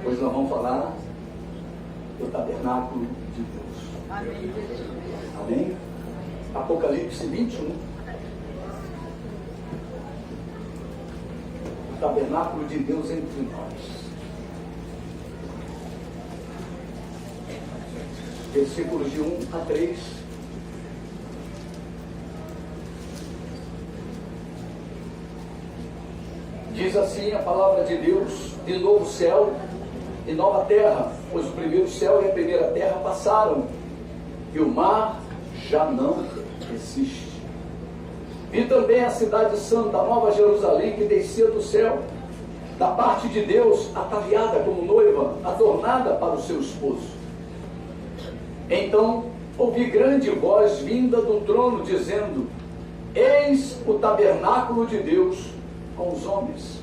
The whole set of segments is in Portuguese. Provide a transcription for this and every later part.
Hoje nós vamos falar do tabernáculo de Deus. Amém. Amém? Apocalipse 21. O tabernáculo de Deus entre nós. Versículos de 1 a 3. Diz assim a palavra de Deus: de novo céu e nova terra, pois o primeiro céu e a primeira terra passaram, e o mar já não existe. Vi também a cidade santa, a nova Jerusalém, que descia do céu, da parte de Deus, ataviada como noiva, adornada para o seu esposo. Então ouvi grande voz vinda do trono, dizendo: eis o tabernáculo de Deus com os homens.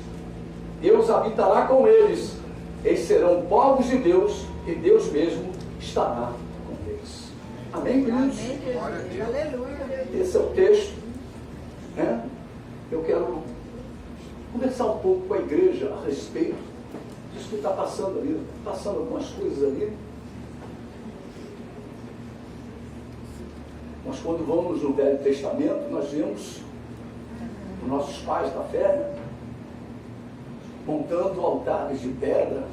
Deus habitará com eles, eles serão povos de Deus, e Deus mesmo estará com eles. Amém, queridos? Amém, aleluia. Esse é o texto, né? Eu quero conversar um pouco com a igreja a respeito disso que está passando ali, passando algumas coisas ali. Nós, quando vamos no Velho Testamento, nós vemos os nossos pais da fé, né, montando altares de pedra,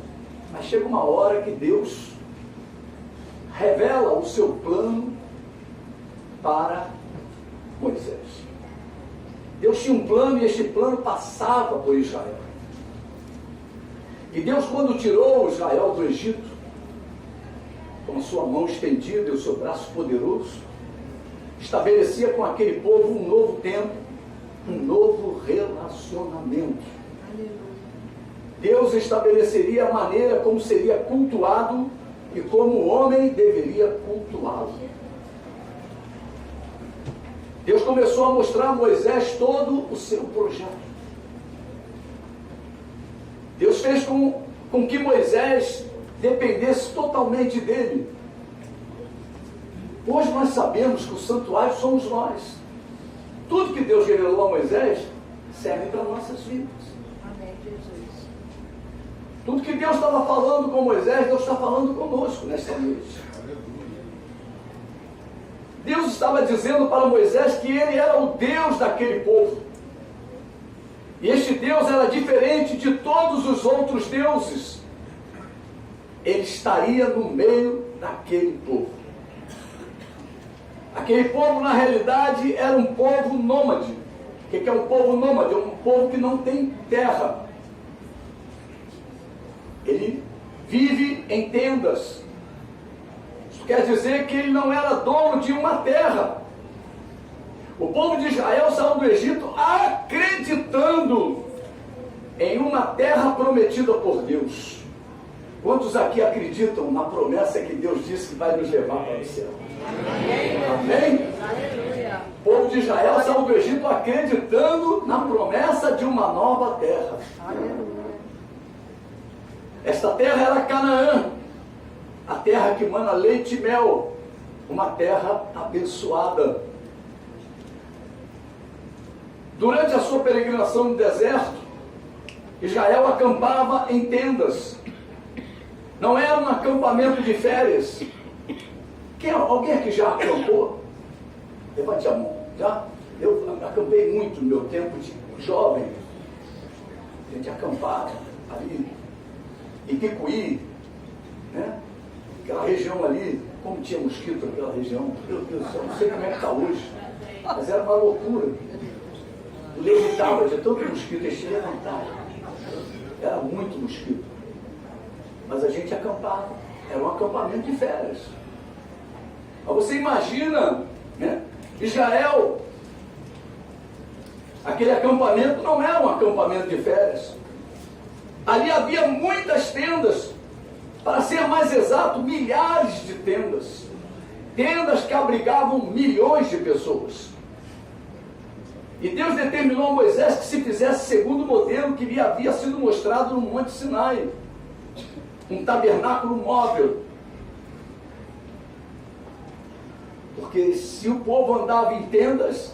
mas chega uma hora que Deus revela o seu plano para Moisés. Deus tinha um plano e este plano passava por Israel. E Deus, quando tirou Israel do Egito, com a sua mão estendida e o seu braço poderoso, estabelecia com aquele povo um novo tempo, um novo relacionamento. Aleluia. Deus estabeleceria a maneira como seria cultuado e como o homem deveria cultuá-lo. Deus começou a mostrar a Moisés todo o seu projeto. Deus fez com que Moisés dependesse totalmente dele. Hoje nós sabemos que o santuário somos nós. Tudo que Deus revelou a Moisés serve para nossas vidas. Amém, Jesus. Tudo que Deus estava falando com Moisés, Deus está falando conosco nesta noite. Deus estava dizendo para Moisés que ele era o Deus daquele povo. E este Deus era diferente de todos os outros deuses. Ele estaria no meio daquele povo. Aquele povo, na realidade, era um povo nômade. O que é um povo nômade? É um povo que não tem terra. Ele vive em tendas. Isso quer dizer que ele não era dono de uma terra. O povo de Israel saiu do Egito acreditando em uma terra prometida por Deus. Quantos aqui acreditam na promessa que Deus disse que vai nos levar para o céu? Amém. Amém? Aleluia. O povo de Israel saiu do Egito acreditando na promessa de uma nova terra. Aleluia. Esta terra era Canaã, a terra que mana leite e mel, uma terra abençoada. Durante a sua peregrinação no deserto, Israel acampava em tendas. Não era um acampamento de férias. Alguém aqui já acampou? Levante a mão. Já? Eu acampei muito no meu tempo de jovem. A gente acampava ali em Picuí, né? Aquela região ali, como tinha mosquito naquela região, meu Deus do céu, não sei como é que está hoje, mas era uma loucura. Eu levantava de tanto mosquito, eles se levantavam. Era muito mosquito. Mas a gente acampava, era um acampamento de férias. Mas você imagina, né? Israel, aquele acampamento não era um acampamento de férias. Ali havia muitas tendas, para ser mais exato, milhares de tendas. Tendas que abrigavam milhões de pessoas. E Deus determinou a Moisés que se fizesse segundo o modelo que lhe havia sido mostrado no Monte Sinai. Um tabernáculo móvel. Porque se o povo andava em tendas,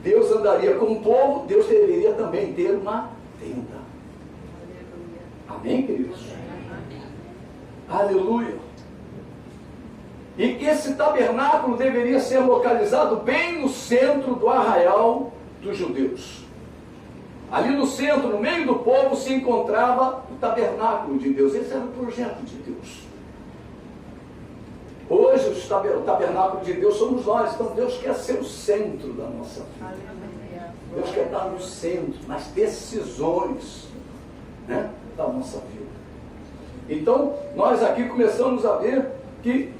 Deus andaria com o povo, Deus deveria também ter uma tenda. Amém, queridos? Aleluia. E que esse tabernáculo deveria ser localizado bem no centro do arraial dos judeus. Ali no centro, no meio do povo, se encontrava o tabernáculo de Deus. Esse era o projeto de Deus. Hoje, o tabernáculo de Deus somos nós. Então, Deus quer ser o centro da nossa vida. Deus quer estar no centro, nas decisões, né, da nossa vida. Então, nós aqui começamos a ver que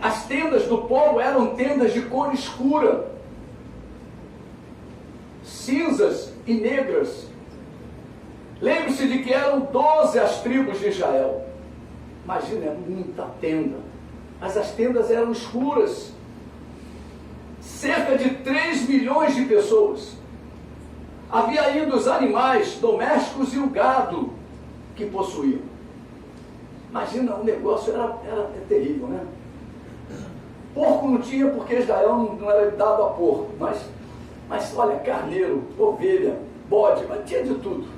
as tendas do povo eram tendas de cor escura, cinzas e negras. Lembre-se de que eram 12 as tribos de Israel. Imagina, é muita tenda. Mas as tendas eram escuras. Cerca de 3 milhões de pessoas. Havia ainda os animais domésticos e o gado que possuíam. Imagina, o negócio era terrível, né? Porco não tinha, porque Israel não era dado a porco. Mas olha, carneiro, ovelha, bode, mas tinha de tudo.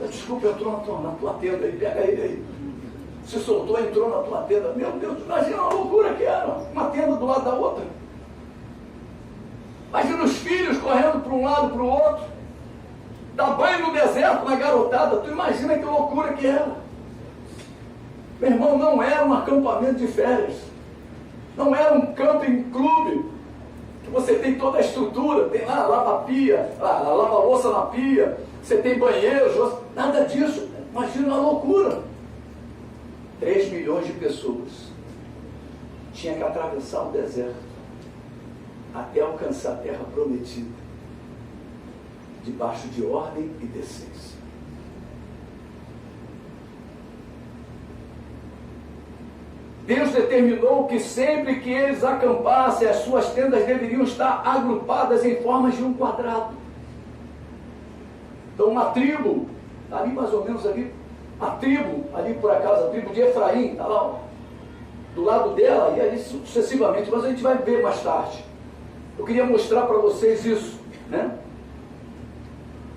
Desculpa, entrou na tua tenda aí, pega ele aí. Se soltou, entrou na tua tenda. Meu Deus, imagina a loucura que era. Uma tenda do lado da outra. Imagina os filhos correndo para um lado, para o outro. Dá banho no deserto, na garotada. Tu imagina que loucura que era. Meu irmão, não era um acampamento de férias. Não era um camping clube. Que você tem toda a estrutura. Tem lá, lava a pia, lava a louça na pia. Você tem banheiro, nada disso. Imagina a loucura. 3 milhões de pessoas. Tinha que atravessar o deserto até alcançar a terra prometida, debaixo de ordem e decência. Deus determinou que sempre que eles acampassem, as suas tendas deveriam estar agrupadas em formas de um quadrado. Então uma tribo, ali mais ou menos ali, a tribo, ali por acaso, a tribo de Efraim, está lá, ó, do lado dela, e ali sucessivamente, mas a gente vai ver mais tarde. Eu queria mostrar para vocês isso, né?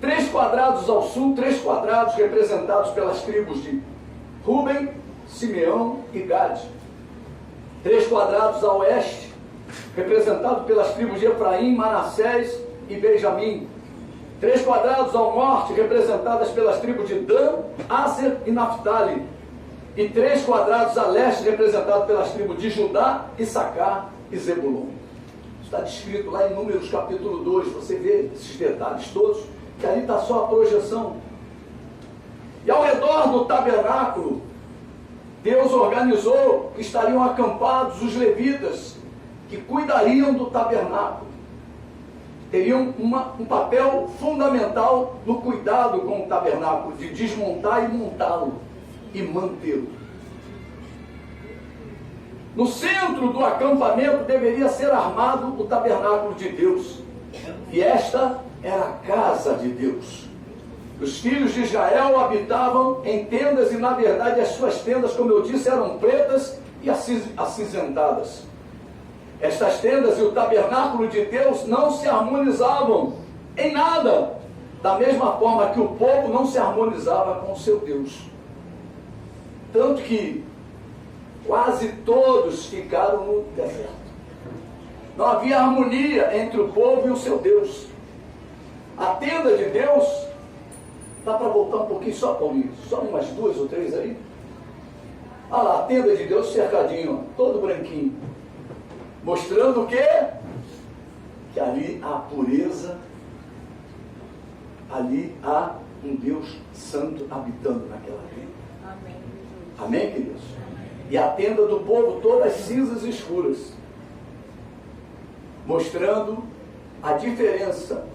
3 quadrados ao sul, 3 quadrados representados pelas tribos de Ruben, Simeão e Gade. 3 quadrados a oeste, representado pelas tribos de Efraim, Manassés e Benjamim. 3 quadrados ao norte, representadas pelas tribos de Dan, Aser e Naphtali. E 3 quadrados a leste, representados pelas tribos de Judá, Issacar e Zebulon. Está descrito lá em Números capítulo 2, você vê esses detalhes todos, que ali está só a projeção. E ao redor do tabernáculo, Deus organizou que estariam acampados os levitas, que cuidariam do tabernáculo. Teriam um papel fundamental no cuidado com o tabernáculo, de desmontar e montá-lo, e mantê-lo. No centro do acampamento deveria ser armado o tabernáculo de Deus. E esta era a casa de Deus. Os filhos de Israel habitavam em tendas e, na verdade, as suas tendas, como eu disse, eram pretas e acinzentadas. Estas tendas e o tabernáculo de Deus não se harmonizavam em nada, da mesma forma que o povo não se harmonizava com o seu Deus. Tanto que quase todos ficaram no deserto. Não havia harmonia entre o povo e o seu Deus. A tenda de Deus, dá para voltar um pouquinho só, Paulinho? Só umas 2 ou 3 aí? Olha lá, a tenda de Deus cercadinho, todo branquinho. Mostrando o quê? Que ali há pureza, ali há um Deus santo habitando naquela tenda. Amém. Amém, queridos? E a tenda do povo todas cinzas escuras, mostrando a diferença,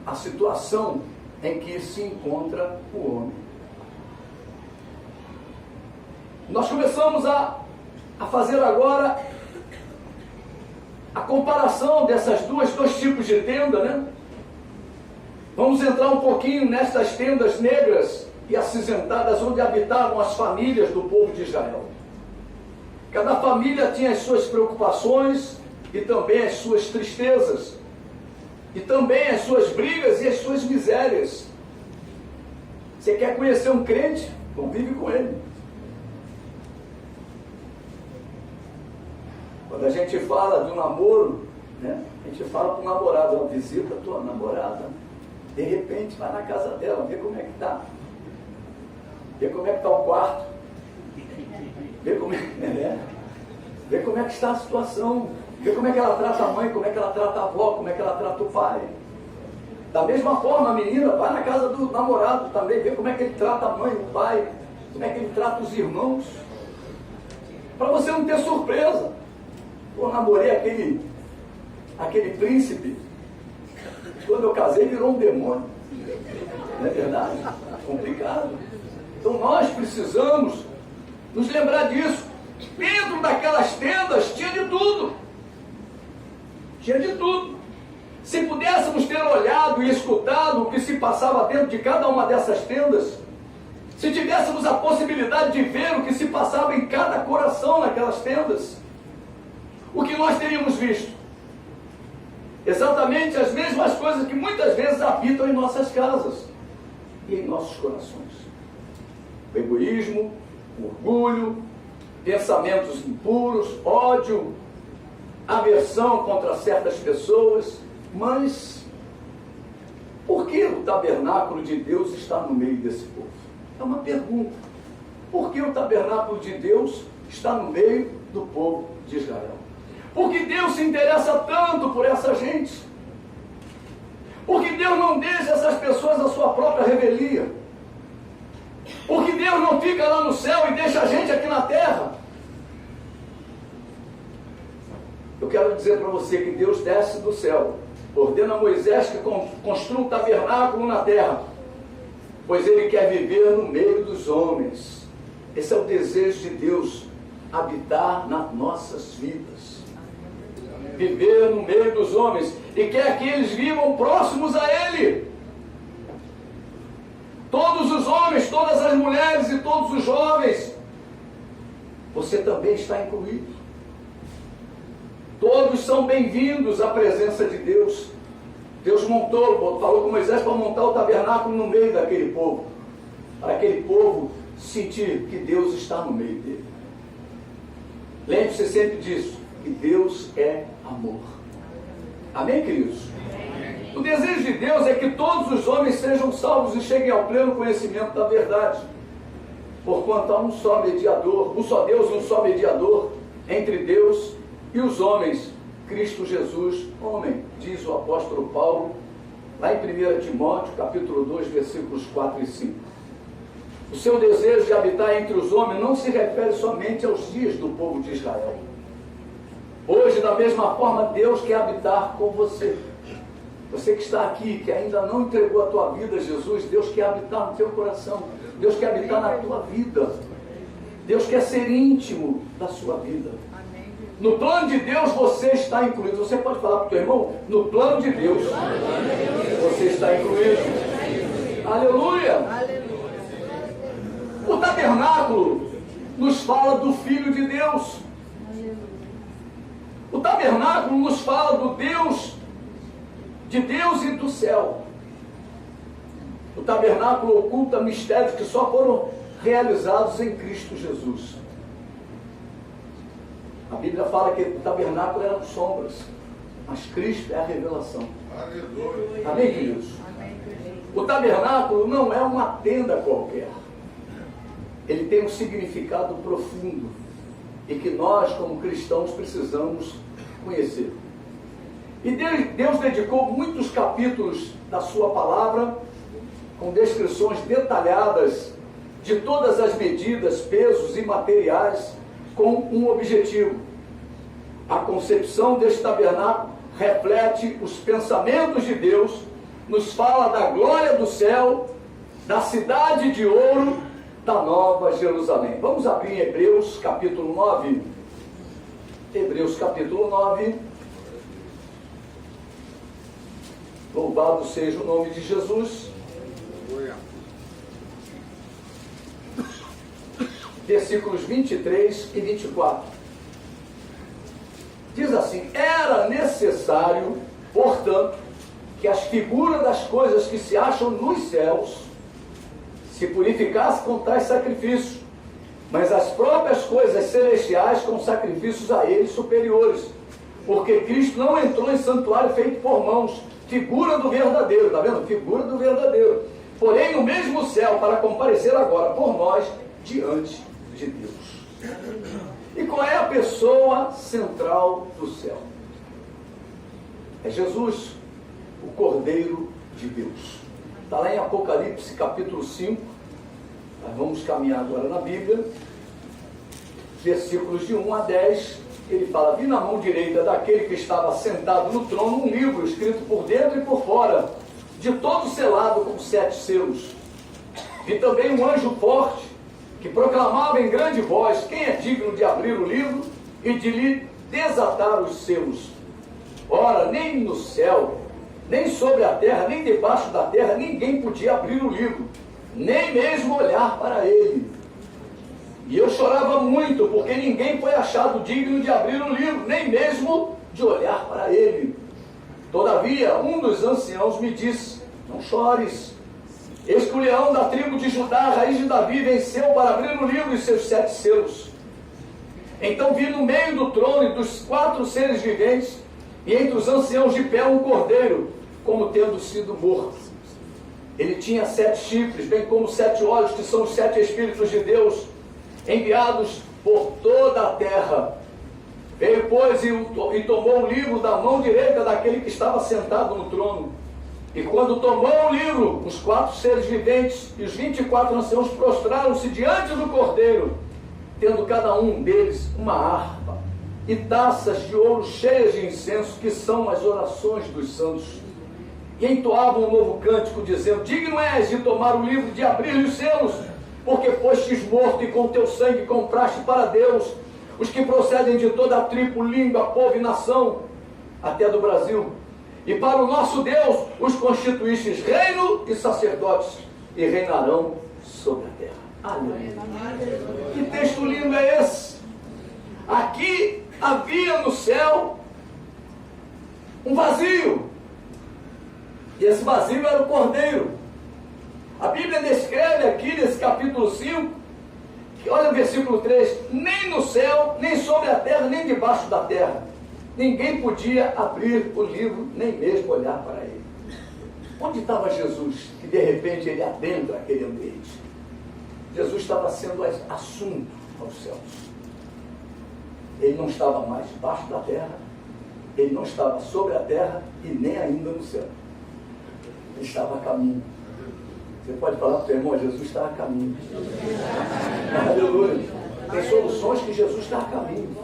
a situação em que se encontra o homem. Nós começamos a fazer agora a comparação dessas dois tipos de tenda, né? Vamos entrar um pouquinho nestas tendas negras e acinzentadas, onde habitavam as famílias do povo de Israel. Cada família tinha as suas preocupações e também as suas tristezas, e também as suas brigas e as suas misérias. Você quer conhecer um crente? Convive com ele. Quando a gente fala de um namoro, né, a gente fala para um namorado, visita a tua namorada. De repente vai na casa dela, vê como é que está. Vê como é que está o quarto. Vê como é que está a situação. Vê como é que ela trata a mãe, como é que ela trata a avó, como é que ela trata o pai. Da mesma forma, a menina vai na casa do namorado também, vê como é que ele trata a mãe, o pai, como é que ele trata os irmãos. Para você não ter surpresa. Eu namorei aquele príncipe. Quando eu casei, virou um demônio. Não é verdade? Complicado. Então nós precisamos nos lembrar disso. Dentro daquelas tendas tinha de tudo. Tinha de tudo. Se pudéssemos ter olhado e escutado o que se passava dentro de cada uma dessas tendas, se tivéssemos a possibilidade de ver o que se passava em cada coração naquelas tendas, o que nós teríamos visto? Exatamente as mesmas coisas que muitas vezes habitam em nossas casas e em nossos corações. O egoísmo, o orgulho, pensamentos impuros, ódio, aversão contra certas pessoas. Mas por que o tabernáculo de Deus está no meio desse povo? É uma pergunta. Por que o tabernáculo de Deus está no meio do povo de Israel? Por que Deus se interessa tanto por essa gente? Por que Deus não deixa essas pessoas à sua própria revelia? Por que Deus não fica lá no céu e deixa a gente aqui na terra? Eu quero dizer para você que Deus desce do céu, ordena a Moisés que construa um tabernáculo na terra, pois Ele quer viver no meio dos homens. Esse é o desejo de Deus, habitar nas nossas vidas. Viver no meio dos homens, e quer que eles vivam próximos a Ele. Todos os homens, todas as mulheres e todos os jovens, você também está incluído. Todos são bem-vindos à presença de Deus. Deus falou com Moisés para montar o tabernáculo no meio daquele povo, para aquele povo sentir que Deus está no meio dele. Lembre-se sempre disso, que Deus é amor. Amém, queridos? O desejo de Deus é que todos os homens sejam salvos e cheguem ao pleno conhecimento da verdade. Porquanto há um só mediador, um só Deus e um só mediador entre Deus e os homens, Cristo Jesus, homem, diz o apóstolo Paulo, lá em 1 Timóteo, capítulo 2, versículos 4 e 5. O seu desejo de habitar entre os homens não se refere somente aos dias do povo de Israel. Hoje, da mesma forma, Deus quer habitar com você. Você que está aqui, que ainda não entregou a tua vida a Jesus, Deus quer habitar no teu coração. Deus quer habitar na tua vida. Deus quer ser íntimo da sua vida. No plano de Deus você está incluído. Você pode falar para o teu irmão, no plano de Deus você está incluído. Aleluia! O tabernáculo nos fala do Filho de Deus. O tabernáculo nos fala do Deus, de Deus e do céu. O tabernáculo oculta mistérios que só foram realizados em Cristo Jesus. A Bíblia fala que o tabernáculo eram sombras, mas Cristo é a revelação. Aleluia. Amém, queridos? Amém. O tabernáculo não é uma tenda qualquer. Ele tem um significado profundo e que nós, como cristãos, precisamos conhecer. E Deus dedicou muitos capítulos da sua palavra com descrições detalhadas de todas as medidas, pesos e materiais, com um objetivo. A concepção deste tabernáculo reflete os pensamentos de Deus, nos fala da glória do céu, da cidade de ouro, da Nova Jerusalém. Vamos abrir em Hebreus capítulo 9. Hebreus capítulo 9. Louvado seja o nome de Jesus. Versículos 23 e 24. Diz assim: era necessário, portanto, que as figuras das coisas que se acham nos céus se purificasse com tais sacrifícios, mas as próprias coisas celestiais com sacrifícios a eles superiores, porque Cristo não entrou em santuário feito por mãos, figura do verdadeiro, está vendo? Figura do verdadeiro, porém no mesmo céu, para comparecer agora por nós diante de Deus. E qual é a pessoa central do céu? É Jesus, o Cordeiro de Deus. Está lá em Apocalipse capítulo 5, nós vamos caminhar agora na Bíblia, versículos de 1 a 10, ele fala: vi na mão direita daquele que estava sentado no trono um livro escrito por dentro e por fora, de todo selado com 7 selos. Vi também um anjo forte, que proclamava em grande voz: quem é digno de abrir o livro e de lhe desatar os selos? Ora, nem no céu, nem sobre a terra, nem debaixo da terra, ninguém podia abrir o livro, nem mesmo olhar para ele. E eu chorava muito, porque ninguém foi achado digno de abrir o livro, nem mesmo de olhar para ele. Todavia, um dos anciãos me disse: não chores. Eis que o leão da tribo de Judá, a raiz de Davi, venceu para abrir o livro e seus 7 selos. Então vi no meio do trono e dos 4 seres viventes, e entre os anciãos de pé, um cordeiro, como tendo sido morto. Ele tinha 7 chifres, bem como 7 olhos, que são os 7 Espíritos de Deus, enviados por toda a terra. Veio, pois, e tomou o livro da mão direita daquele que estava sentado no trono. E quando tomou o livro, os 4 seres viventes e os 24 anciãos prostraram-se diante do cordeiro, tendo cada um deles uma harpa e taças de ouro cheias de incenso, que são as orações dos santos. E entoavam um novo cântico, dizendo: digno és de tomar o livro, de abrir os selos, porque fostes morto e com teu sangue compraste para Deus os que procedem de toda a tribo, língua, povo e nação, até do Brasil. E para o nosso Deus os constituístes reino e sacerdotes, e reinarão sobre a terra. Aleluia. Que texto lindo é esse? Aqui havia no céu um vazio, e esse vazio era o cordeiro. A Bíblia descreve aqui nesse capítulo 5, que, olha o versículo 3: nem no céu, nem sobre a terra, nem debaixo da terra, ninguém podia abrir o livro, nem mesmo olhar para ele. Onde estava Jesus, que de repente ele adentra aquele ambiente? Jesus estava sendo assunto aos céus. Ele não estava mais debaixo da terra, ele não estava sobre a terra e nem ainda no céu. Ele estava a caminho. Você pode falar para o teu irmão: Jesus está a caminho. Aleluia. Tem soluções que Jesus está a caminho.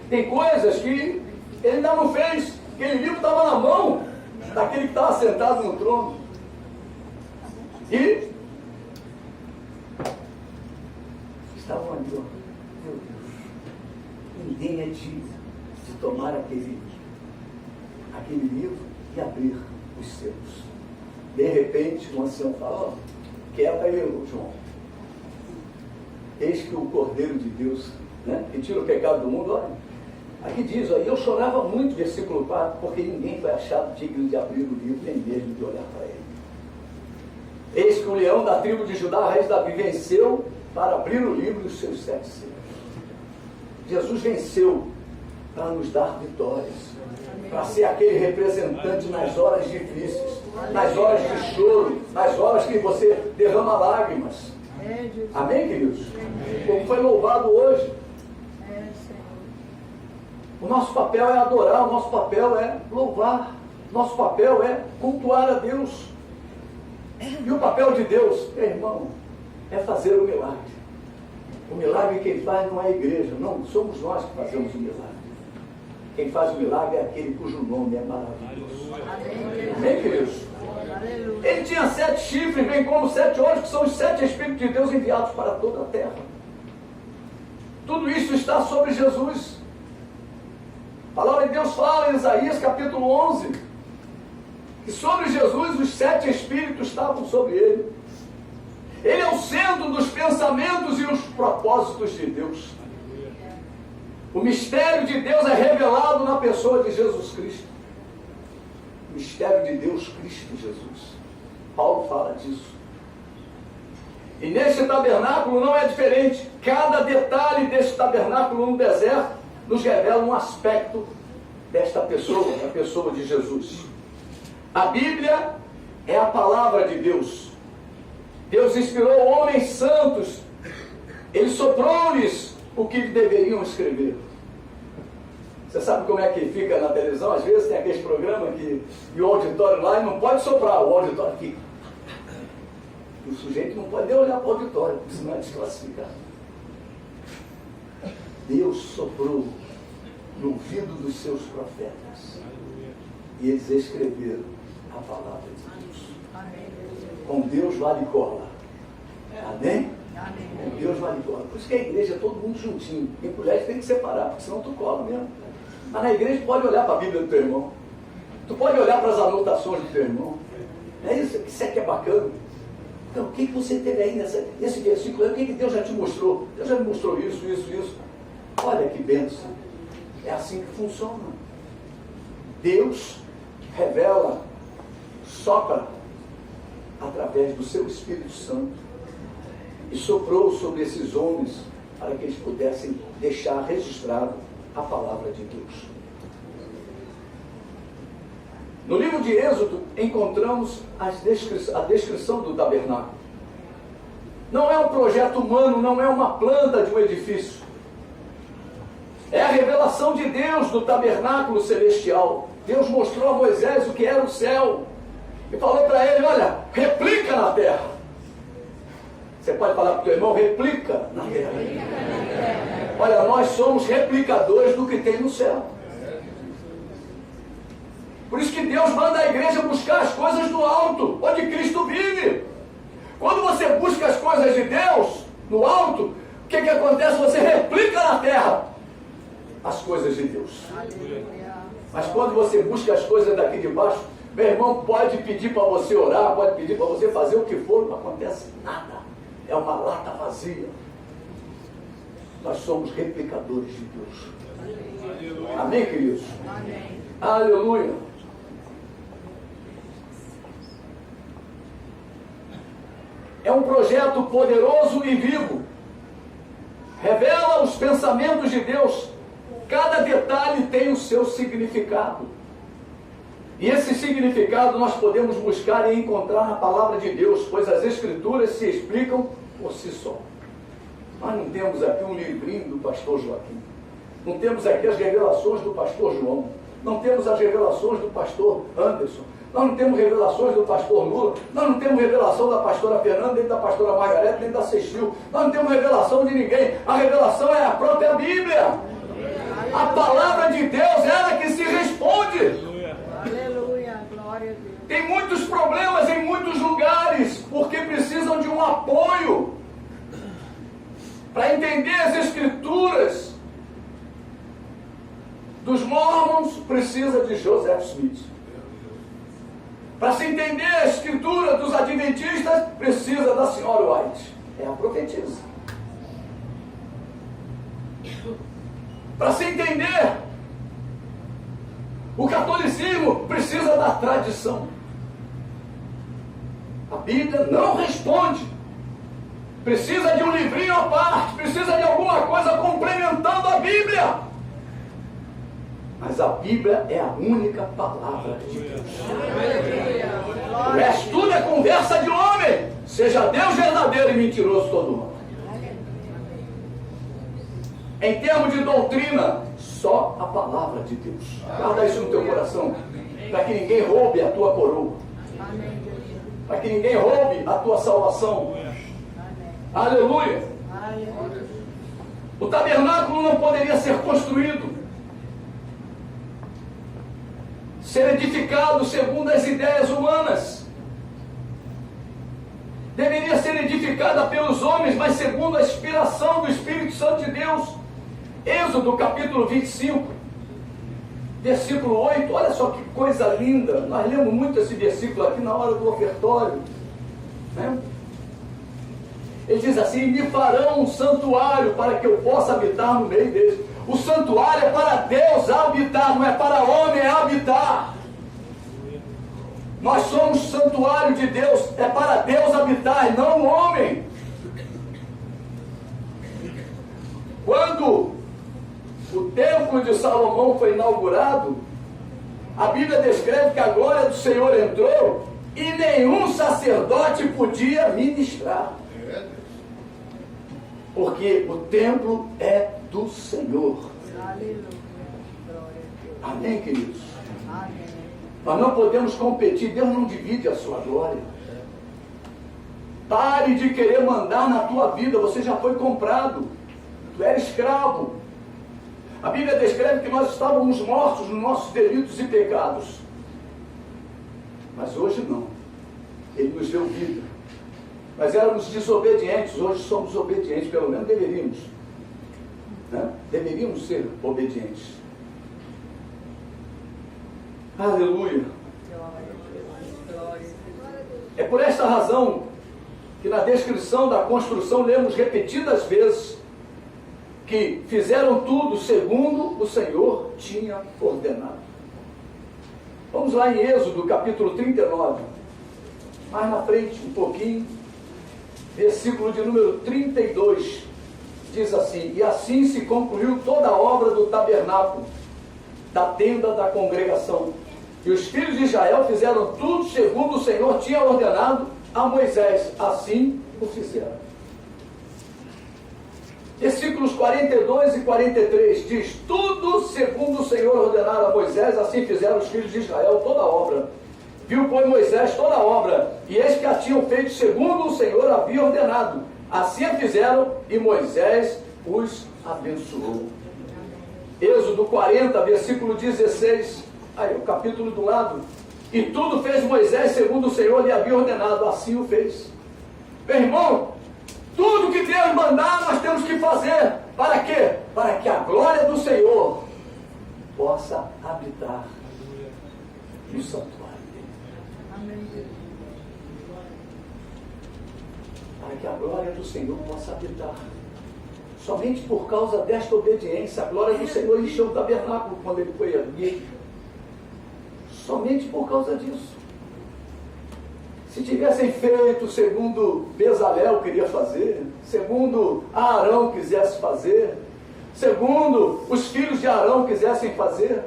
Tem coisas que ele ainda não fez. Aquele livro estava na mão daquele que estava sentado no trono. E estavam ali, ó. Meu Deus, ninguém é digno de tomar aquele livro e abrir os selos. De repente, um ancião fala: ó, quieta aí, João. Eis que o Cordeiro de Deus, né, que tira o pecado do mundo, olha. Aqui diz: aí eu chorava muito, versículo 4, porque ninguém foi achado digno de abrir o livro, nem mesmo de olhar para ele. Eis que o leão da tribo de Judá, a raiz de Davi, venceu para abrir o livro e os seus 7 selos. Jesus venceu para nos dar vitórias, para ser aquele representante nas horas difíceis, nas horas de choro, nas horas que você derrama lágrimas. Amém, queridos? Como foi louvado hoje. O nosso papel é adorar, o nosso papel é louvar, nosso papel é cultuar a Deus. E o papel de Deus, irmão, é fazer o milagre. O milagre quem faz não é a igreja, não, somos nós que fazemos o milagre. Quem faz o milagre é aquele cujo nome é maravilhoso. Amém, queridos? Ele tinha 7 chifres, bem como 7 olhos, que são os 7 Espíritos de Deus enviados para toda a terra. Tudo isso está sobre Jesus. A palavra de Deus fala em Isaías capítulo 11, que sobre Jesus os 7 Espíritos estavam sobre ele. Ele é o centro dos pensamentos e os propósitos de Deus. O mistério de Deus é revelado na pessoa de Jesus Cristo. O mistério de Deus, Cristo Jesus. Paulo fala disso. E neste tabernáculo não é diferente. Cada detalhe deste tabernáculo no deserto nos revela um aspecto desta pessoa, da pessoa de Jesus. A Bíblia é a palavra de Deus. Deus inspirou homens santos. Ele soprou-lhes o que deveriam escrever. Você sabe como é que fica na televisão? Às vezes tem aqueles programas que e o auditório lá e não pode soprar, o auditório fica. O sujeito não pode nem olhar para o auditório, porque senão é desclassificado. Deus soprou no ouvido dos seus profetas e eles escreveram a palavra de Deus. Com Deus vale cola. Amém? Com Deus vale cola. Por isso que a igreja é todo mundo juntinho. Em colégio tem que separar, porque senão tu cola mesmo. Mas na igreja tu pode olhar para a Bíblia do teu irmão. Tu pode olhar para as anotações do teu irmão. É isso é que é bacana. Então, o que você teve aí nesse versículo? O que Deus já te mostrou? Deus já me mostrou isso. Olha que bênção. É assim que funciona. Deus revela, sopra através do seu Espírito Santo e soprou sobre esses homens para que eles pudessem deixar registrado a palavra de Deus. No livro de Êxodo encontramos a descrição do tabernáculo. Não é um projeto humano, não é uma planta de um edifício. É a revelação de Deus do tabernáculo celestial. Deus mostrou a Moisés o que era o céu e falou para ele: olha, replica na terra. Você pode falar para o teu irmão: replica na terra. Olha, nós somos replicadores do que tem no céu. Por isso que Deus manda a igreja buscar as coisas do alto, onde Cristo vive. Quando você busca as coisas de Deus no alto, o que acontece? Você replica na terra as coisas de Deus. Mas quando você busca as coisas daqui de baixo, meu irmão, pode pedir para você orar, pode pedir para você fazer o que for, não acontece nada. É uma lata vazia. Nós somos replicadores de Deus. Amém, queridos? Amém. Aleluia. É um projeto poderoso e vivo. Revela os pensamentos de Deus. Cada detalhe tem o seu significado. E esse significado nós podemos buscar e encontrar na palavra de Deus, pois as Escrituras se explicam por si só. Nós não temos aqui um livrinho do pastor Joaquim. Não temos aqui as revelações do pastor João. Não temos as revelações do pastor Anderson. Nós não temos revelações do pastor Lula. Nós não temos revelação da pastora Fernanda, nem da pastora Margarete, nem da Cecil. Nós não temos revelação de ninguém. A revelação é a própria Bíblia. A palavra de Deus é ela que se responde. Aleluia, glória a Deus. Tem muitos problemas em muitos lugares, porque precisam de um apoio para entender as Escrituras. Dos Mormons precisa de Joseph Smith. Para se entender a Escritura dos Adventistas precisa da senhora White. É a profetisa. Para se entender o catolicismo precisa da tradição. A Bíblia não responde. Precisa de um livrinho à parte, precisa de alguma coisa complementando a Bíblia. Mas a Bíblia é a única palavra de Deus. O resto tudo é conversa de homem. Seja Deus verdadeiro e mentiroso todo mundo. Em termos de doutrina, só a palavra de Deus. Guarda isso no teu coração, para que ninguém roube a tua coroa, para que ninguém roube a tua salvação. Aleluia. O tabernáculo não poderia ser construído, ser edificado segundo as ideias humanas. Deveria ser edificada pelos homens, mas segundo a inspiração do Espírito Santo de Deus. Êxodo capítulo 25, versículo 8, olha só que coisa linda. Nós lemos muito esse versículo aqui na hora do ofertório, né? Ele diz assim: me farão um santuário para que eu possa habitar no meio deles. O santuário é para Deus habitar, não é para homem habitar. Nós somos santuário de Deus, é para Deus habitar e não o homem. templo de Salomão foi inaugurado, a Bíblia descreve que a glória do Senhor entrou e nenhum sacerdote podia ministrar. Porque o templo é do Senhor. Aleluia. Glória a Deus. Amém, queridos? Amém. Nós não podemos competir, Deus não divide a sua glória. Pare de querer mandar na tua vida, você já foi comprado, tu era escravo. A Bíblia descreve que nós estávamos mortos nos nossos delitos e pecados, mas hoje não, Ele nos deu vida. Nós éramos desobedientes, hoje somos obedientes, pelo menos deveríamos, né? Deveríamos ser obedientes. Aleluia. É por esta razão que na descrição da construção lemos repetidas vezes que fizeram tudo segundo o Senhor tinha ordenado. Vamos lá em Êxodo, capítulo 39, mais na frente um pouquinho, versículo de número 32, diz assim: e assim se concluiu toda a obra do tabernáculo, da tenda da congregação. E os filhos de Israel fizeram tudo segundo o Senhor tinha ordenado a Moisés, assim o fizeram. Versículos 42 e 43 diz: tudo segundo o Senhor ordenara a Moisés, assim fizeram os filhos de Israel toda a obra. Viu, pois, Moisés toda a obra, e eis que a tinham feito segundo o Senhor havia ordenado. Assim a fizeram, e Moisés os abençoou. Êxodo 40, versículo 16, aí o capítulo do lado. E tudo fez Moisés segundo o Senhor lhe havia ordenado, assim o fez. Meu irmão, tudo que Deus mandar nós temos que fazer. Para quê? Para que a glória do Senhor possa habitar no santuário dele. Amém. Para que a glória do Senhor possa habitar. Somente por causa desta obediência, a glória do Senhor encheu o tabernáculo quando ele foi erguido. Somente por causa disso. Se tivessem feito segundo Bezalel queria fazer, segundo Arão quisesse fazer, segundo os filhos de Arão quisessem fazer,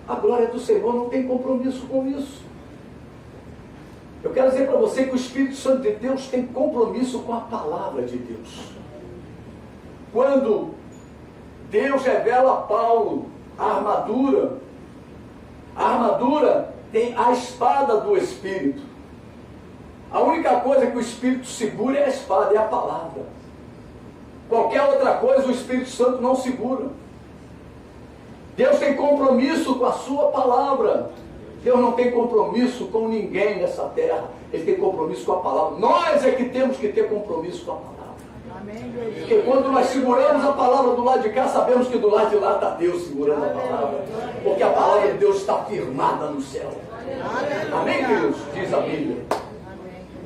a glória do Senhor não tem compromisso com isso. Eu quero dizer para você que o Espírito Santo de Deus tem compromisso com a palavra de Deus. Quando Deus revela a Paulo a armadura tem a espada do Espírito. A única coisa que o Espírito segura é a espada, é a palavra. Qualquer outra coisa o Espírito Santo não segura. Deus tem compromisso com a sua palavra. Deus não tem compromisso com ninguém nessa terra. Ele tem compromisso com a palavra. Nós é que temos que ter compromisso com a palavra. Porque quando nós seguramos a palavra do lado de cá, sabemos que do lado de lá está Deus segurando a palavra. Porque a palavra de Deus está firmada no céu. Amém, queridos? Diz a Bíblia.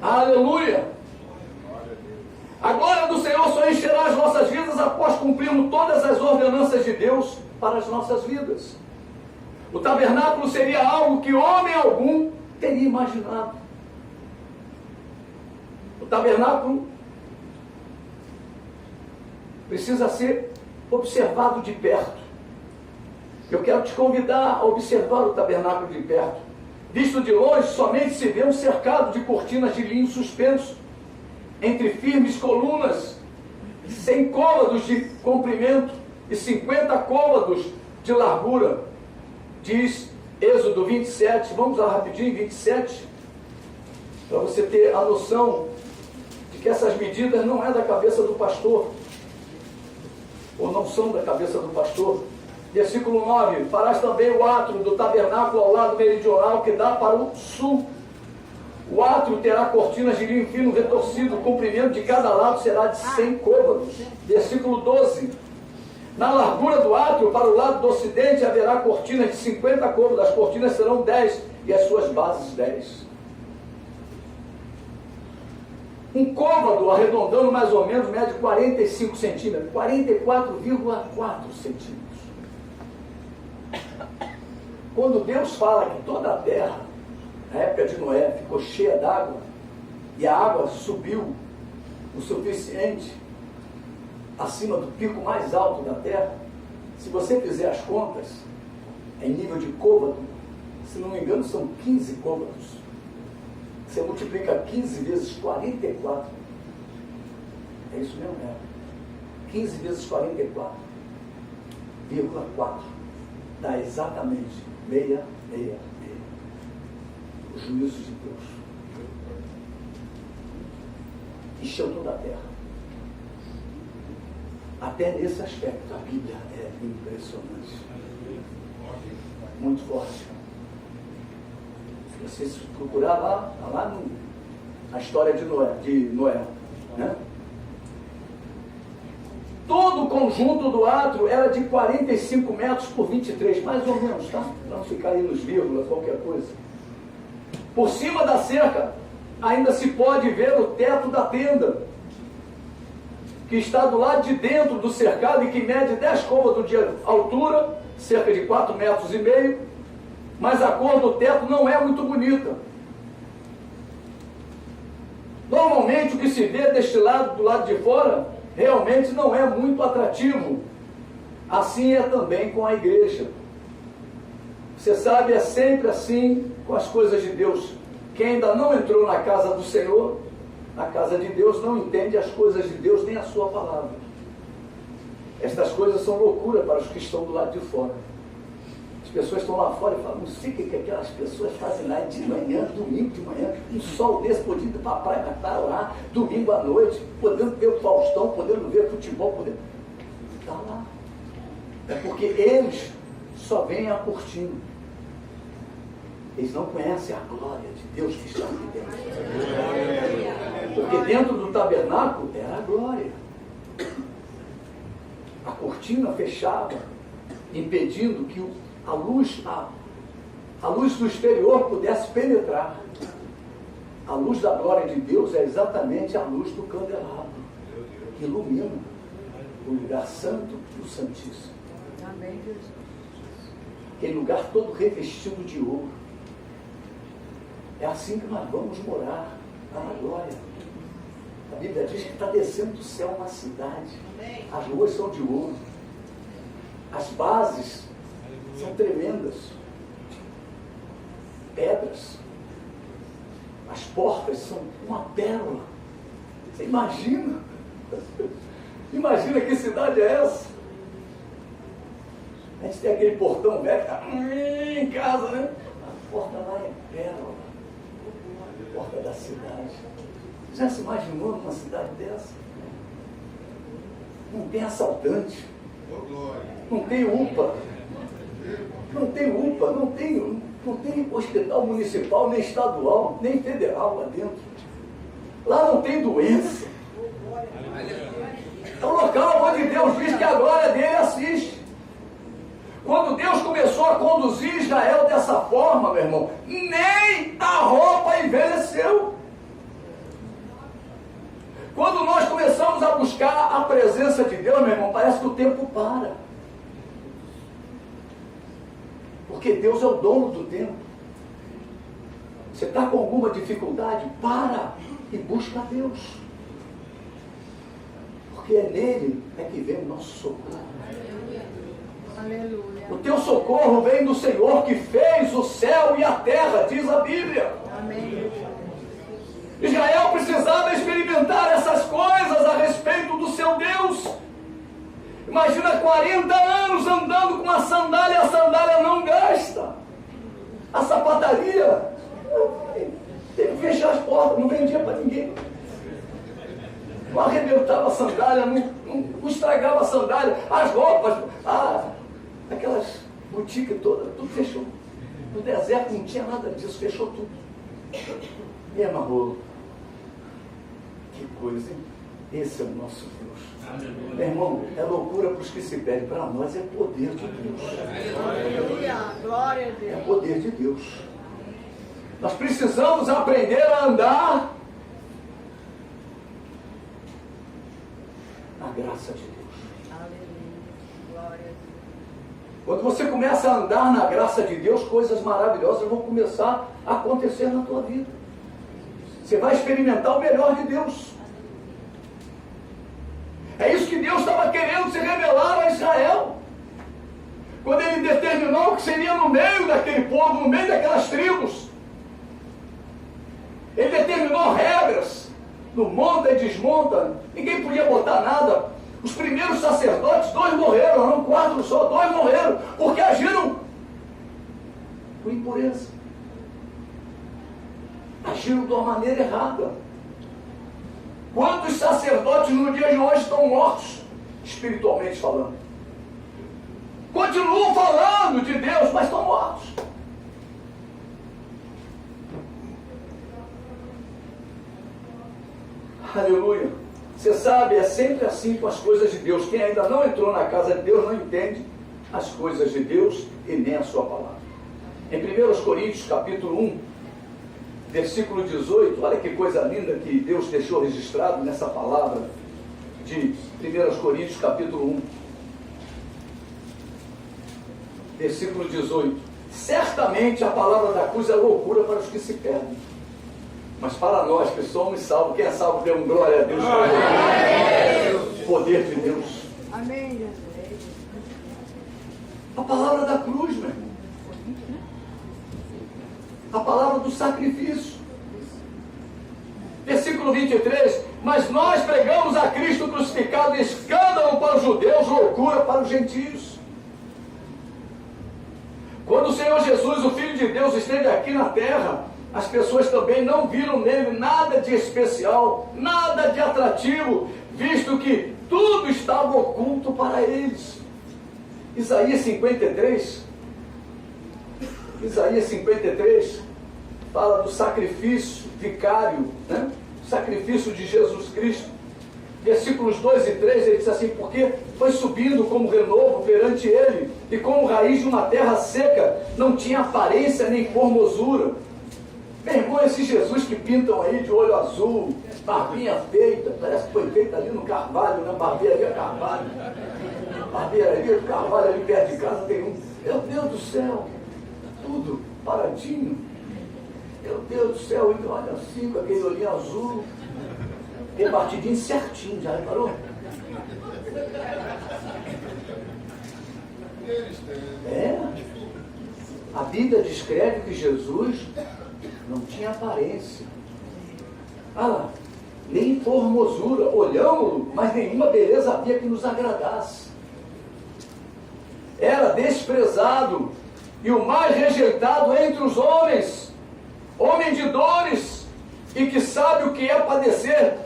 Aleluia! A glória do Senhor só encherá as nossas vidas após cumprirmos todas as ordenanças de Deus para as nossas vidas. O tabernáculo seria algo que homem algum teria imaginado. O tabernáculo precisa ser observado de perto. Eu quero te convidar a observar o tabernáculo de perto. Visto de longe, somente se vê um cercado de cortinas de linho suspenso entre firmes colunas, 100 côvados de comprimento e 50 côvados de largura. Diz Êxodo 27, vamos lá rapidinho, 27, para você ter a noção de que essas medidas não é da cabeça do pastor, ou não são da cabeça do pastor. Versículo 9: farás também o átrio do tabernáculo ao lado meridional que dá para o sul. O átrio terá cortinas de linho fino retorcido, o comprimento de cada lado será de 100 côvados. Versículo 12: na largura do átrio, para o lado do ocidente, haverá cortinas de 50 côvados, as cortinas serão 10 e as suas bases 10. Um côvado, arredondando mais ou menos, mede 45 centímetros, 44,4 centímetros. Quando Deus fala que toda a terra, na época de Noé, ficou cheia d'água, e a água subiu o suficiente acima do pico mais alto da terra, Se você fizer as contas, em nível de côvado, se não me engano, são 15 côvados. Você multiplica 15 vezes 44. É isso mesmo, né? 15 vezes 44,4. Dá exatamente 666. O juízo de Deus. Encheu toda a terra. Até nesse aspecto, a Bíblia é impressionante. Muito forte. Se você procurar lá na história de Noé, né? Todo o conjunto do átrio era de 45 metros por 23, mais ou menos, tá? Para não ficar aí nos vírgulas, qualquer coisa. Por cima da cerca, ainda se pode ver o teto da tenda, que está do lado de dentro do cercado e que mede 10 côvados de altura, cerca de 4,5 metros, mas a cor do teto não é muito bonita. Normalmente o que se vê deste lado, do lado de fora, realmente não é muito atrativo. Assim é também com a igreja. Você sabe, é sempre assim com as coisas de Deus. Quem ainda não entrou na casa do Senhor, na casa de Deus, não entende as coisas de Deus nem a sua palavra. Estas coisas são loucura para os que estão do lado de fora. As pessoas estão lá fora e falam, não sei o que aquelas pessoas fazem lá de manhã, domingo de manhã, um sol desse, podendo ir para a praia para orar, domingo à noite, podendo ver o Faustão, podendo ver futebol, podendo... Está lá. É porque eles só veem a cortina. Eles não conhecem a glória de Deus que está aqui dentro. Porque dentro do tabernáculo era a glória. A cortina fechava, impedindo que a luz do exterior pudesse penetrar. A luz da glória de Deus é exatamente a luz do candelabro, que ilumina o lugar santo e o santíssimo. Amém, Jesus. Aquele lugar todo revestido de ouro. É assim que nós vamos morar na glória. A Bíblia diz que está descendo do céu uma cidade. As ruas são de ouro. As bases são tremendas. Pedras. As portas são uma pérola. Você imagina? Imagina que cidade é essa? A gente tem aquele portão velho em casa, né? A porta lá é pérola. A porta da cidade. Já se imaginou numa cidade dessa? Não tem assaltante. Não tem UPA. Não tem UPA, não tem hospital municipal, nem estadual, nem federal lá dentro. Lá não tem doença. É um local onde Deus diz que a glória dele assiste. Quando Deus começou a conduzir Israel dessa forma, meu irmão, nem a roupa envelheceu. Quando nós começamos a buscar a presença de Deus, meu irmão, parece que o tempo para. Porque Deus é o dono do tempo. Você está com alguma dificuldade? Para e busca a Deus. Porque é nele que vem o nosso socorro. Aleluia. O teu socorro vem do Senhor que fez o céu e a terra, diz a Bíblia. Amém. Israel precisava experimentar essas coisas a respeito do seu Deus. Imagina 40 anos andando com uma sandália, a sandália não gasta. A sapataria, teve que fechar as portas, não vendia para ninguém. Não arrebentava a sandália, não estragava a sandália, as roupas, aquelas boutiques todas, tudo fechou. No deserto não tinha nada disso, fechou tudo. E amarrou. Que coisa, hein? Esse é o nosso Deus. Meu irmão, é loucura para os que se perdem. Para nós é poder de Deus. Aleluia. Glória a Deus. É poder de Deus. Nós precisamos aprender a andar na graça de Deus. Aleluia. Glória a Deus. Quando você começa a andar na graça de Deus, coisas maravilhosas vão começar a acontecer na tua vida. Você vai experimentar o melhor de Deus. É isso que Deus estava querendo se revelar a Israel. quando ele determinou que seria no meio daquele povo, no meio daquelas tribos. Ele determinou regras, no monta e desmonta, ninguém podia botar nada. Os primeiros sacerdotes, 2 morreram, não 4 só, 2 morreram, porque agiram com impureza. Agiram de uma maneira errada. Quantos sacerdotes no dia de hoje estão mortos, espiritualmente falando? Continuam falando de Deus, mas estão mortos. Aleluia. Você sabe, é sempre assim com as coisas de Deus. Quem ainda não entrou na casa de Deus não entende as coisas de Deus e nem a sua palavra. Em 1 Coríntios capítulo 1, versículo 18, olha que coisa linda que Deus deixou registrado nessa palavra de 1 Coríntios capítulo 1, versículo 18. Certamente a palavra da cruz é loucura para os que se perdem, mas para nós que somos salvos, quem é salvo dê um glória a Deus. Amém. Poder de Deus. Amém. A palavra da cruz, meu irmão. A palavra do sacrifício. Versículo 23. Mas nós pregamos a Cristo crucificado, escândalo para os judeus, loucura para os gentios. Quando o Senhor Jesus, o Filho de Deus, esteve aqui na terra, as pessoas também não viram nele nada de especial, nada de atrativo, visto que tudo estava oculto para eles. Isaías 53 fala do sacrifício vicário, né? Sacrifício de Jesus Cristo. Versículos 2 e 3, ele diz assim: porque foi subindo como renovo perante ele, e como raiz de uma terra seca, não tinha aparência nem formosura. Meu irmão, esse Jesus que pintam aí de olho azul, barbinha feita, parece que foi feita ali no Carvalho, na barbearia Carvalho. Barbearia do Carvalho, ali perto de casa tem um. Meu Deus do céu, tudo paradinho. Meu Deus do céu, ele olha assim, com aquele olhinho azul, repartidinho certinho, já reparou? É. A Bíblia descreve que Jesus não tinha aparência. Nem formosura, olhamos-lo, mas nenhuma beleza havia que nos agradasse. Era desprezado e o mais rejeitado entre os homens, homem de dores e que sabe o que é padecer,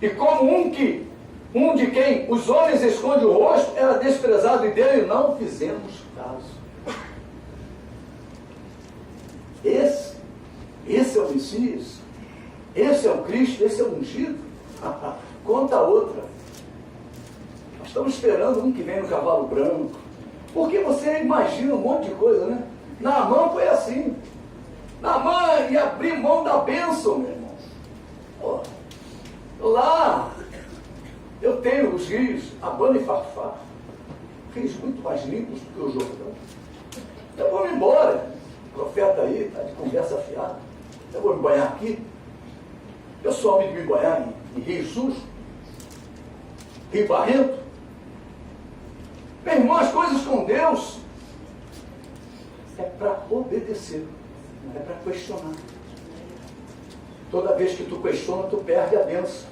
e como um de quem os homens escondem o rosto, era desprezado e dele não fizemos caso. Esse é o Messias, esse é o Cristo, esse é o ungido. Conta outra. Nós estamos esperando um que vem no cavalo branco, porque você imagina um monte de coisa, né? Naamã foi assim. Naamã ia abrir mão da bênção, meu irmão. Pô, lá eu tenho os rios, Abana e Farfar, rios muito mais limpos do que o Jordão. Eu vou me embora. O profeta aí está de conversa fiada. Eu vou me banhar aqui. Eu sou homem de me banhar em rio sujo, rio barrento. Meu irmão, as coisas com Deus é para obedecer, não é para questionar. Toda vez que tu questiona, tu perde a bênção.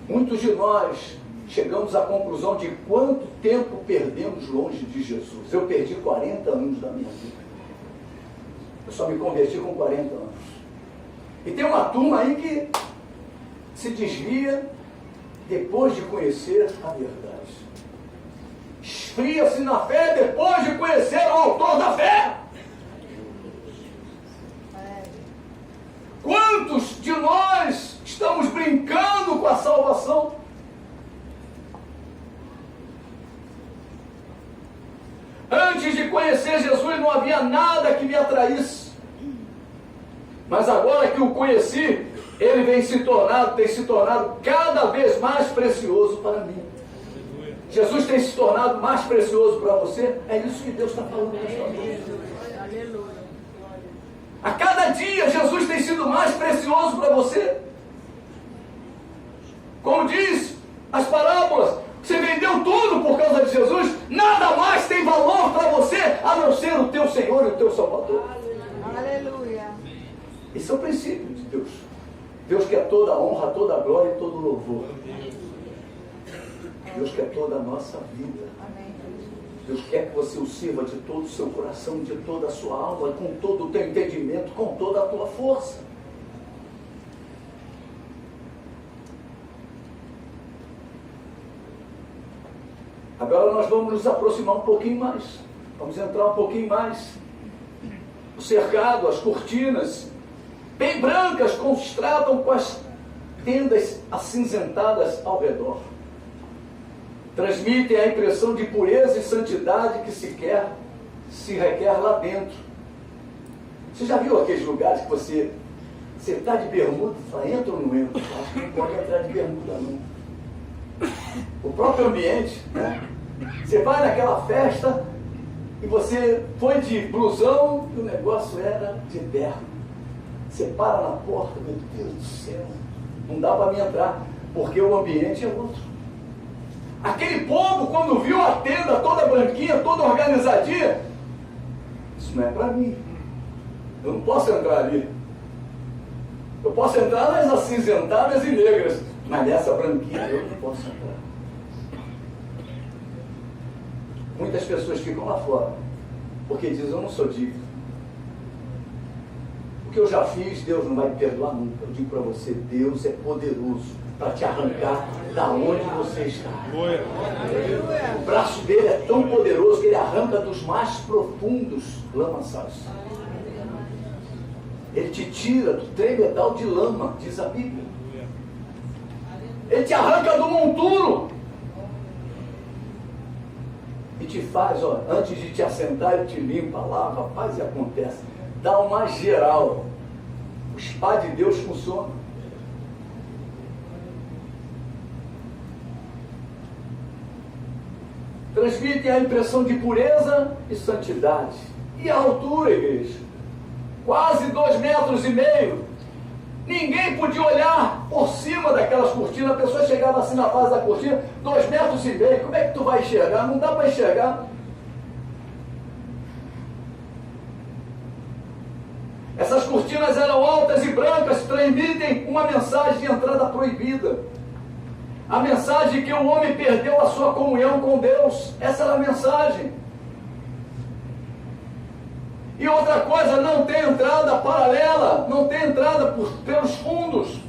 Muitos de nós chegamos à conclusão de quanto tempo perdemos longe de Jesus. Eu perdi 40 anos da minha vida. Eu só me converti com 40 anos. E tem uma turma aí que se desvia depois de conhecer a verdade. Esfria-se na fé depois de conhecer o autor da fé. Quantos de nós estamos brincando com a salvação? Antes de conhecer Jesus não havia nada que me atraísse. Mas agora que o conheci, ele tem se tornado cada vez mais precioso para mim. Jesus tem se tornado mais precioso para você. É isso que Deus está falando nesta noite. A cada dia Jesus tem sido mais precioso para você. Como diz as parábolas, você vendeu tudo por causa de Jesus? Esse é o princípio de Deus. Deus quer toda a honra, toda a glória e todo o louvor. Deus quer toda a nossa vida. Deus quer que você o sirva de todo o seu coração, de toda a sua alma, com todo o teu entendimento, com toda a tua força. Agora nós vamos nos aproximar um pouquinho mais. Vamos entrar um pouquinho mais. O cercado, as cortinas, bem brancas, contrastam com as tendas acinzentadas ao redor. Transmitem a impressão de pureza e santidade que se requer lá dentro. Você já viu aqueles lugares que você está de bermuda e fala, entra ou não entra? Acho que não pode entrar de bermuda não. O próprio ambiente, né? Você vai naquela festa e você foi de blusão e o negócio era de terno. Você para na porta, meu Deus do céu, não dá para mim entrar, porque o ambiente é outro. Aquele povo, quando viu a tenda toda branquinha, toda organizadinha, isso não é para mim. Eu não posso entrar ali. Eu posso entrar nas acinzentadas e negras, mas nessa branquinha eu não posso entrar. Muitas pessoas ficam lá fora, porque dizem, eu não sou digno. O que eu já fiz, Deus não vai me perdoar nunca. Eu digo para você, Deus é poderoso para te arrancar da onde você está. O braço dele é tão poderoso que ele arranca dos mais profundos lamaçais. Ele te tira do tremedal de lama, diz a Bíblia. Ele te arranca do monturo. E te faz, ó, antes de te assentar, ele te limpa, lava, faz e acontece. Dá uma geral. O spa de Deus funciona. Transmitem a impressão de pureza e santidade. E a altura, igreja? Quase 2,5 metros. Ninguém podia olhar por cima daquelas cortinas. A pessoa chegava assim na base da cortina, 2,5 metros. Como é que tu vai enxergar? Não dá para enxergar. Essas cortinas eram altas e brancas, transmitem uma mensagem de entrada proibida. A mensagem que o homem perdeu a sua comunhão com Deus. Essa era a mensagem. E outra coisa, não tem entrada paralela, não tem entrada pelos fundos.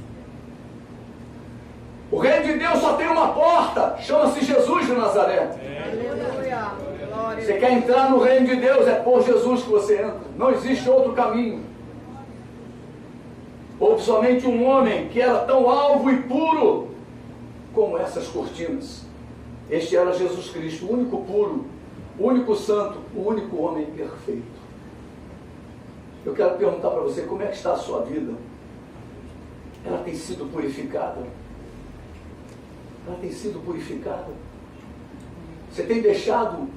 O reino de Deus só tem uma porta, chama-se Jesus de Nazaré. Aleluia. Glória. Você quer entrar no reino de Deus, é por Jesus que você entra. Não existe outro caminho. Houve somente um homem que era tão alvo e puro como essas cortinas. Este era Jesus Cristo, o único puro, o único santo, o único homem perfeito. Eu quero perguntar para você, como é que está a sua vida? Ela tem sido purificada? Ela tem sido purificada? Você tem deixado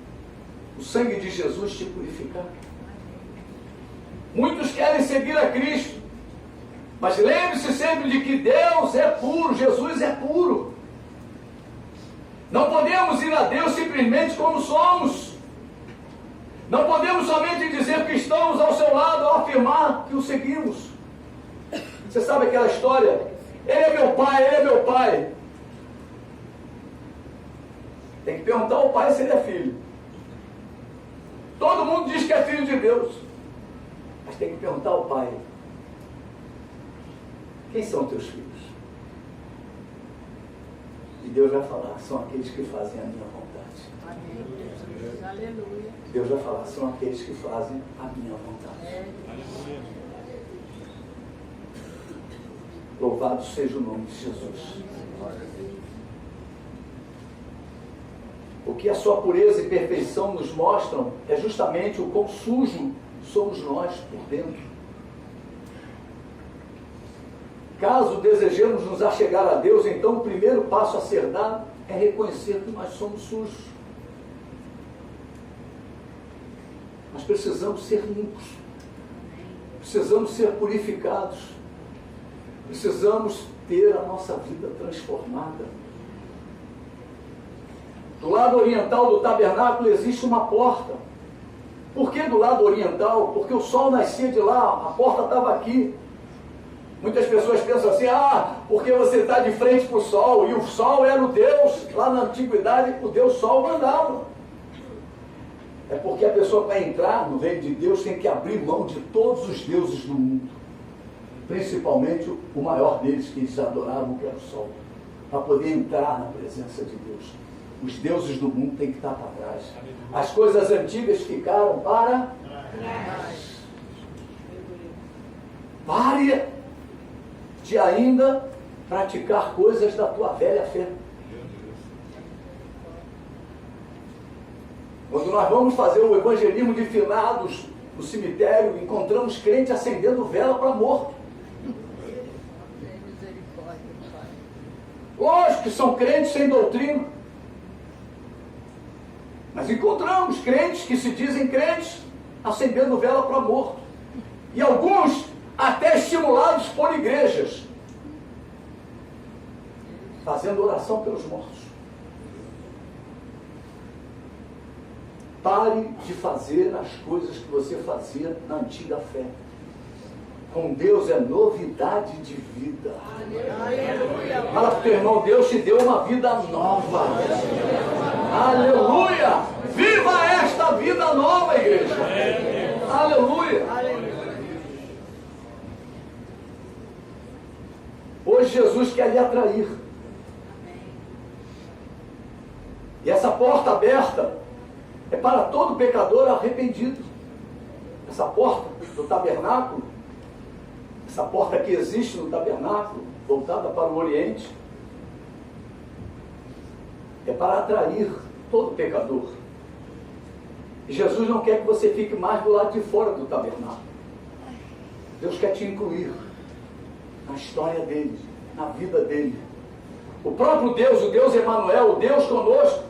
o sangue de Jesus te purificar? Muitos querem seguir a Cristo, mas lembre-se sempre de que Deus é puro, Jesus é puro. Não podemos ir a Deus simplesmente como somos. Não podemos somente dizer que estamos ao seu lado ao afirmar que o seguimos. Você sabe aquela história? Ele é meu pai, ele é meu pai. Tem que perguntar ao pai se ele é filho. Todo mundo diz que é filho de Deus. Mas tem que perguntar ao pai. Quem são teus filhos? E Deus vai falar, são aqueles que fazem a minha vontade. Amém. Jesus. Aleluia. Deus vai falar, são aqueles que fazem a minha vontade. Louvado seja o nome de Jesus. O que a sua pureza e perfeição nos mostram é justamente o quão sujo somos nós por dentro. Caso desejemos nos achegar a Deus, então o primeiro passo a ser dado é reconhecer que nós somos sujos. Nós precisamos ser limpos. Precisamos ser purificados. Precisamos ter a nossa vida transformada. Do lado oriental do tabernáculo existe uma porta. Por que do lado oriental? Porque o sol nascia de lá, a porta estava aqui. Muitas pessoas pensam assim, porque você está de frente para o sol, e o sol era o Deus, lá na antiguidade, o Deus Sol mandava. É porque a pessoa, para entrar no reino de Deus, tem que abrir mão de todos os deuses do mundo, principalmente o maior deles, que eles adoravam, que era o sol, para poder entrar na presença de Deus. Os deuses do mundo têm que estar para trás. As coisas antigas ficaram para trás. Pare de ainda praticar coisas da tua velha fé. Quando nós vamos fazer o evangelismo de finados no cemitério, encontramos crente acendendo vela para morto. Lógico que são crentes sem doutrina. Mas encontramos crentes que se dizem crentes acendendo vela para morto. E alguns até estimulados por igrejas, fazendo oração pelos mortos. Pare de fazer as coisas que você fazia na antiga fé. Com Deus é novidade de vida. Fala para o teu irmão, Deus te deu uma vida nova. Aleluia! Viva esta vida nova, igreja! Aleluia! Hoje Jesus quer lhe atrair. E essa porta aberta é para todo pecador arrependido. Essa porta do tabernáculo, essa porta que existe no tabernáculo, voltada para o Oriente, é para atrair todo pecador. E Jesus não quer que você fique mais do lado de fora do tabernáculo. Deus quer te incluir na história dele, na vida dele. O próprio Deus, o Deus Emanuel, o Deus conosco,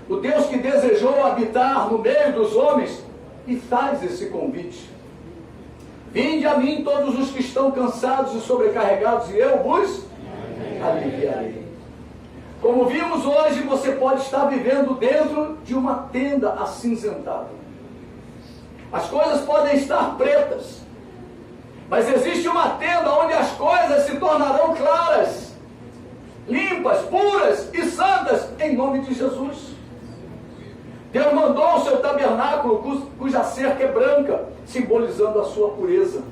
o Deus que desejou habitar no meio dos homens, e faz esse convite. Vinde a mim todos os que estão cansados e sobrecarregados, e eu vos aliviarei. Como vimos hoje, você pode estar vivendo dentro de uma tenda acinzentada. As coisas podem estar pretas, mas existe uma tenda onde as coisas se tornarão claras, limpas, puras e santas, em nome de Jesus. Deus mandou o seu tabernáculo, cuja cerca é branca, simbolizando a sua pureza.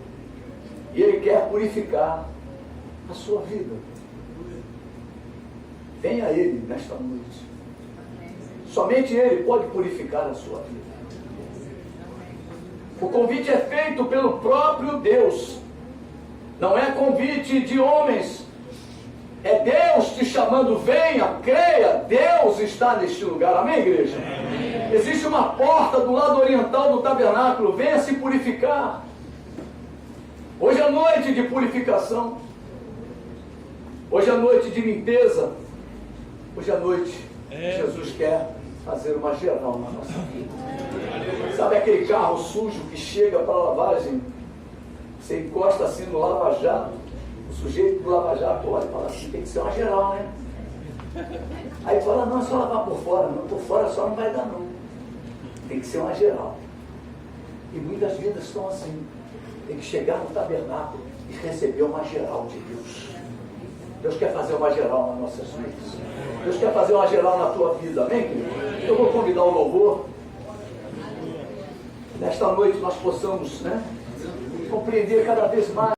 E Ele quer purificar a sua vida. Venha a Ele nesta noite. Somente Ele pode purificar a sua vida. O convite é feito pelo próprio Deus. Não é convite de homens. É Deus te chamando, venha, creia, Deus está neste lugar. Amém, igreja? Amém. Existe uma porta do lado oriental do tabernáculo, venha se purificar. Hoje é noite de purificação. Hoje é noite de limpeza. Hoje é noite Jesus quer fazer uma geral na nossa vida. Sabe aquele carro sujo que chega para a lavagem? Você encosta assim no lava-jato, o sujeito do lava-jato olha e fala assim, tem que ser uma geral, né? Aí fala, não, é só lavar por fora, não, por fora só não vai dar não. Tem que ser uma geral. E muitas vidas estão assim. Tem que chegar no tabernáculo e receber uma geral de Deus. Deus quer fazer uma geral nas nossas vidas. Deus quer fazer uma geral na tua vida, amém, querido? Eu vou convidar o louvor. Nesta noite nós possamos, compreender cada vez mais